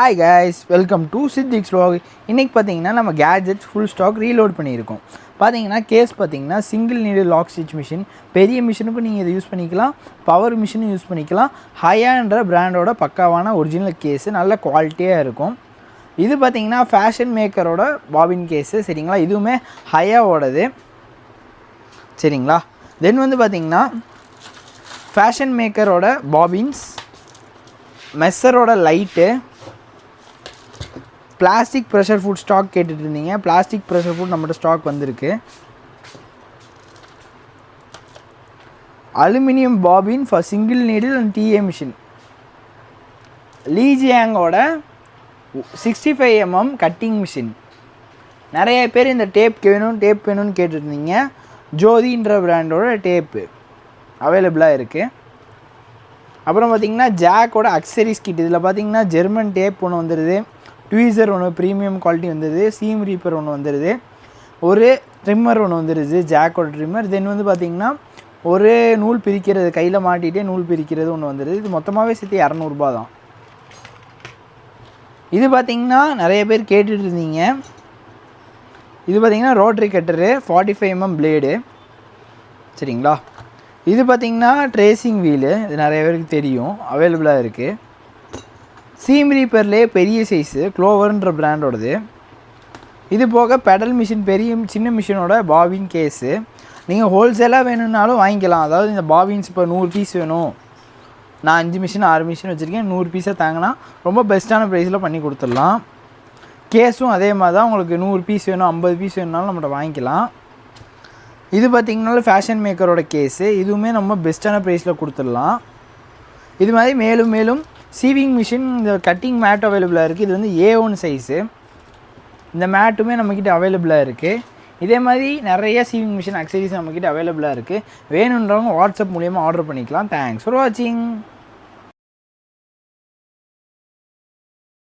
Hi guys, welcome to சித்திக்ஸ் vlog. இன்றைக்கி பார்த்தீங்கன்னா நம்ம கேஜெட்ஸ் ஃபுல் ஸ்டாக் ரீலோட் பண்ணியிருக்கோம். பார்த்தீங்கன்னா கேஸ் பார்த்தீங்கன்னா single needle lock stitch machine. பெரிய மிஷினுக்கும் நீங்கள் இதை யூஸ் பண்ணிக்கலாம், பவர் மிஷினும் யூஸ் பண்ணிக்கலாம். ஹையான்ற பிராண்டோட பக்காவான ஒரிஜினல் கேஸு, நல்ல குவாலிட்டியாக இருக்கும். இது பார்த்தீங்கன்னா ஃபேஷன் மேக்கரோட பாபின் கேஸு, சரிங்களா? இதுவுமே ஹையாவோடது, சரிங்களா? தென் வந்து பார்த்தீங்கன்னா ஃபேஷன் மேக்கரோட பாபின்ஸ், மெஸ்ஸரோட light, plastic pressure foot stock கேட்டுட்டு இருந்தீங்க. பிளாஸ்டிக் ப்ரெஷர் ஃபுட் நம்மகிட்ட ஸ்டாக் வந்திருக்கு. Aluminium bobbin for single needle and DA machine. லீஜியாங்கோட 65 mm கட்டிங் மிஷின். நிறைய பேர் இந்த டேப் வேணும்னு கேட்டுருந்தீங்க. ஜோதின்ற பிராண்டோட டேப்பு அவைலபிளாக இருக்குது. அப்புறம் பார்த்திங்கன்னா ஜாக்கோட அக்சரிஸ் கிட். இதில் பார்த்திங்கன்னா ஜெர்மன் டேப் ஒன்று வந்துடுது, ட்வீசர் ஒன்று ப்ரீமியம் குவாலிட்டி வந்துடுது, சீம் ரீப்பர் ஒன்று வந்துடுது, ஒரு ட்ரிம்மர் ஒன்று வந்துடுது, ஜாக்கோட ட்ரிம்மர். தென் வந்து பார்த்திங்கன்னா ஒரு நூல் பிரிக்கிறது, கையில் மாட்டிகிட்டே நூல் பிரிக்கிறது ஒன்று வந்துடுது. இது மொத்தமாகவே சேர்த்து 200 ரூபா தான். இது பார்த்திங்கன்னா நிறைய பேர் கேட்டுட்டு இருந்தீங்க. இது பார்த்திங்கன்னா ரோட்ரி கட்டரு, 45 mm பிளேடு, சரிங்களா? இது பார்த்திங்கன்னா ட்ரேசிங் வீலு. இது நிறைய பேருக்கு தெரியும், அவைலபிளாக இருக்குது. சீம் ரீப்பர்லேயே பெரிய சைஸு, க்ளோவர்ன்ற பிராண்டோடது. இது போக பெடல் மிஷின், சின்ன மிஷினோட பாபின் கேஸு. நீங்கள் ஹோல்சேலாக வேணும்னாலும் வாங்கிக்கலாம். அதாவது இந்த பாபின்ஸ் இப்போ 100 பீஸ் வேணும், நான் 5 மிஷின் 6 மிஷின் வச்சுருக்கேன், 100 பீஸாக தாங்கினா ரொம்ப பெஸ்ட்டான ப்ரைஸில் பண்ணி கொடுத்துடலாம். கேஸும் அதே மாதிரி தான், உங்களுக்கு 100 பீஸ் வேணும், 50 பீஸ் வேணுனாலும் நம்மகிட்ட வாங்கிக்கலாம். இது பார்த்திங்கனாலும் ஃபேஷன் மேக்கரோட கேஸு. இதுவுமே நம்ம பெஸ்ட்டான ப்ரைஸில் கொடுத்துடலாம். இது மாதிரி மேலும் சீவிங் மிஷின், இந்த கட்டிங் மேட் அவைலபிளாக இருக்குது. இது வந்து A1 சைஸு. இந்த மேட்டுமே நம்மக்கிட்ட அவைலபிளாக இருக்குது. இதே மாதிரி நிறைய சீவிங் மிஷின் அக்சரிஸ் நம்மக்கிட்ட அவைலபிளாக இருக்குது. வேணுன்றவங்க வாட்ஸ்அப் மூலிமா ஆர்டர் பண்ணிக்கலாம். தேங்க்ஸ் ஃபார் வாட்சிங்.